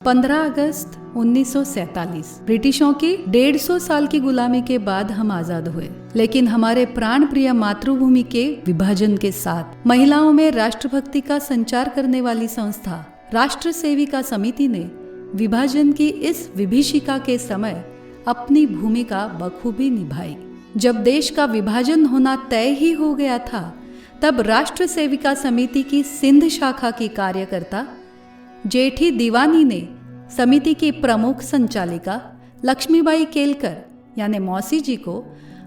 15 अगस्त 1947 ब्रिटिशों की 150 साल की गुलामी के बाद हम आजाद हुए, लेकिन हमारे प्राण प्रिय मातृभूमि के विभाजन के साथ महिलाओं में राष्ट्रभक्ति का संचार करने वाली संस्था राष्ट्र सेविका समिति ने विभाजन की इस विभीषिका के समय अपनी भूमिका बखूबी निभाई। जब देश का विभाजन होना तय ही हो गया था, तब राष्ट्र सेविका समिति की सिंध शाखा की कार्यकर्ता जेठी दीवानी ने समिति की प्रमुख संचालिका लक्ष्मीबाई केलकर यानी मौसी जी को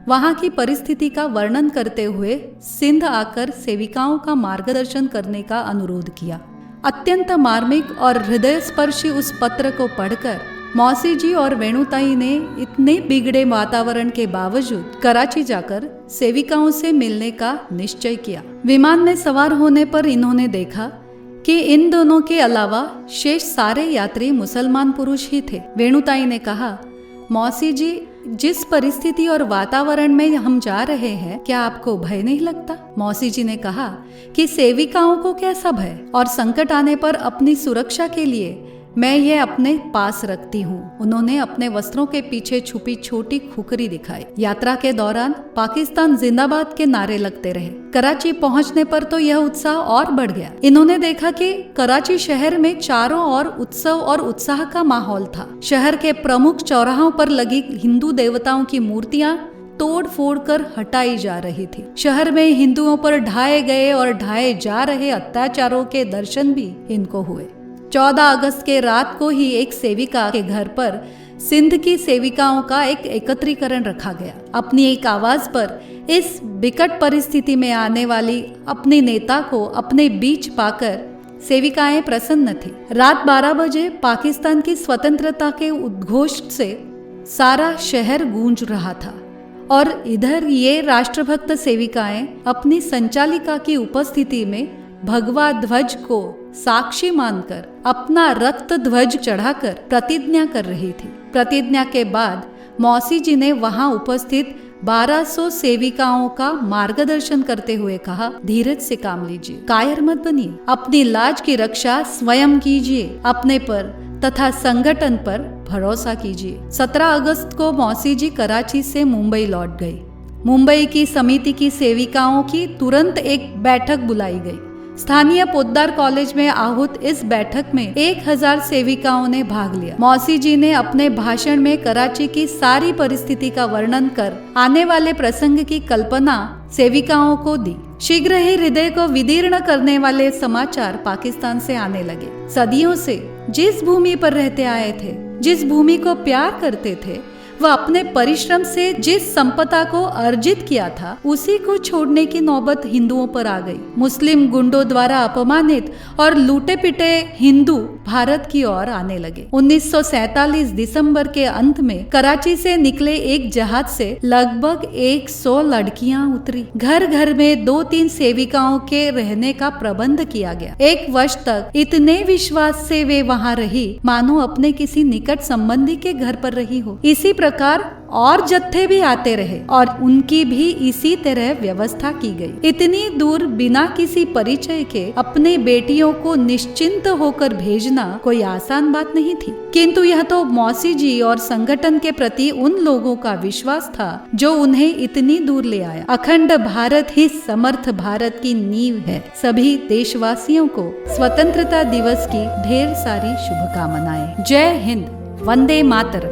वहां की परिस्थिति का वर्णन करते हुए सिंध आकर सेविकाओं का मार्गदर्शन करने का अनुरोध किया। अत्यंत मार्मिक और हृदयस्पर्शी उस पत्र को पढ़कर मौसी जी और वेणुताई ने इतने बिगड़े वातावरण के बावजूद कराची जाकर सेविकाओं से मिलने का निश्चय किया। विमान में सवार होने पर इन्होंने देखा कि इन दोनों के अलावा शेष सारे यात्री मुसलमान पुरुष ही थे। वेणुताई ने कहा, मौसी जी, जिस परिस्थिति और वातावरण में हम जा रहे हैं, क्या आपको भय नहीं लगता? मौसी जी ने कहा कि सेविकाओं को कैसा भय, और संकट आने पर अपनी सुरक्षा के लिए मैं ये अपने पास रखती हूँ। उन्होंने अपने वस्त्रों के पीछे छुपी छोटी खुकरी दिखाई। यात्रा के दौरान पाकिस्तान जिंदाबाद के नारे लगते रहे। कराची पहुंचने पर तो यह उत्साह और बढ़ गया। इन्होंने देखा कि कराची शहर में चारों ओर उत्सव और उत्साह का माहौल था। शहर के प्रमुख चौराहों पर लगी हिंदू देवताओं की मूर्तियां तोड़ फोड़ कर हटाई जा रही थी। शहर में हिंदुओं पर ढाए गए और ढाए जा रहे अत्याचारों के दर्शन भी इनको हुए। 14 अगस्त के रात को ही एक सेविका के घर पर सिंध की सेविकाओं का एक एकत्रीकरण रखा गया। अपनी एक आवाज पर इस विकट परिस्थिति में आने वाली अपने नेता को अपने बीच पाकर सेविकाएं प्रसन्न थी। रात 12 बजे पाकिस्तान की स्वतंत्रता के उद्घोष से सारा शहर गूंज रहा था और इधर ये राष्ट्रभक्त सेविकाएं अपनी संचालिका की उपस्थिति में भगवा ध्वज को साक्षी मानकर अपना रक्त ध्वज चढ़ाकर प्रतिज्ञा कर रही थी। प्रतिज्ञा के बाद मौसी जी ने वहां उपस्थित 1200 सेविकाओं का मार्गदर्शन करते हुए कहा, धीरज से काम लीजिए, कायर मत बनिए, अपनी लाज की रक्षा स्वयं कीजिए, अपने पर तथा संगठन पर भरोसा कीजिए। 17 अगस्त को मौसी जी कराची से मुंबई लौट गई। मुंबई की समिति की सेविकाओं की तुरंत एक बैठक बुलाई गई। स्थानीय पोद्दार कॉलेज में आहूत इस बैठक में 1000 सेविकाओं ने भाग लिया। मौसी जी ने अपने भाषण में कराची की सारी परिस्थिति का वर्णन कर आने वाले प्रसंग की कल्पना सेविकाओं को दी। शीघ्र ही हृदय को विदीर्ण करने वाले समाचार पाकिस्तान से आने लगे। सदियों से जिस भूमि पर रहते आए थे, जिस भूमि को प्यार करते थे, वह अपने परिश्रम से जिस संपदा को अर्जित किया था, उसी को छोड़ने की नौबत हिंदुओं पर आ गई। मुस्लिम गुंडों द्वारा अपमानित और लूटे पिटे हिंदू भारत की ओर आने लगे। 1947 दिसंबर के अंत में कराची से निकले एक जहाज से लगभग 100 लड़कियां उतरी। घर घर में 2-3 सेविकाओं के रहने का प्रबंध किया गया। 1 वर्ष तक इतने विश्वास से वे वहां रही मानो अपने किसी निकट संबंधी के घर पर रही हो। इसी प्रकार और जत्थे भी आते रहे और उनकी भी इसी तरह व्यवस्था की गई। इतनी दूर बिना किसी परिचय के अपने बेटियों को निश्चिंत होकर भेजना कोई आसान बात नहीं थी, किंतु यह तो मौसी जी और संगठन के प्रति उन लोगों का विश्वास था जो उन्हें इतनी दूर ले आया। अखंड भारत ही समर्थ भारत की नींव है। सभी देशवासियों को स्वतंत्रता दिवस की ढेर सारी शुभकामनाएं। जय हिंद, वंदे मातरम।